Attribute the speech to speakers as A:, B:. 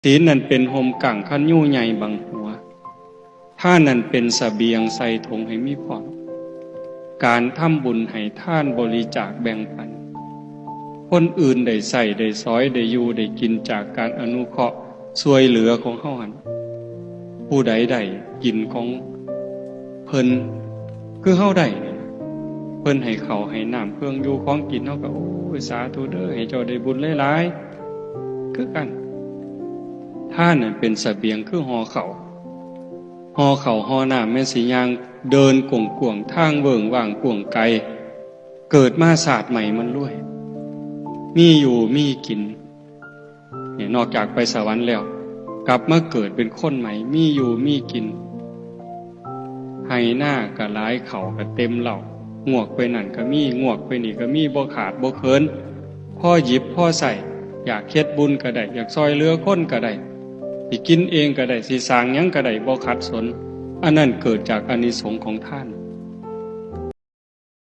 A: ศีลนั่นเป็นห่มกั่งคันยู่ใหญ่บังหัวท่านนั่นเป็นเสบียงใส่ถุงให้มีพร้อมการทำบุญให้ท่านบริจาคแบ่งปันคนอื่นได้ใส่ได้ซอยได้อยู่ได้กินจากการอนุเคราะห์ช่วยเหลือของเฮาหั่นผู้ใดได้กินของเพิ่นคือเฮาได้เพิ่นให้ข้าวให้น้ำเครื่องอยู่ของกินเฮาก็โอ้ยสาธุเด้อให้เจ้าได้บุญหลายๆคือกันท่านนั่นเป็นเสบียงคือห่อข้าวห่อน้ำแม่สิย่างเดินกวงๆทางเบิ่งว่างกวงไกลเกิดมาศาสตร์ใหม่มันรวยมีอยู่มีกินเนี่ยนอกจากไปสวรรค์แล้วกลับมาเกิดเป็นคนใหม่มีอยู่มีกินให้หน้าก็หลายเข่าก็เต็มเหล่างวกไปนั่นก็มีงวกไปนี่ก็มีบ่ขาดบ่เคินพ่อหยิบพ่อใส่อยากเฮ็ดบุญก็ได้อยากซอยเหลือคนก็ได้สิกินเองก็ได้สิสร้างหยังก็ได้บ่ขัดสนอันนั้นเกิดจากอานิสงส์ของท่าน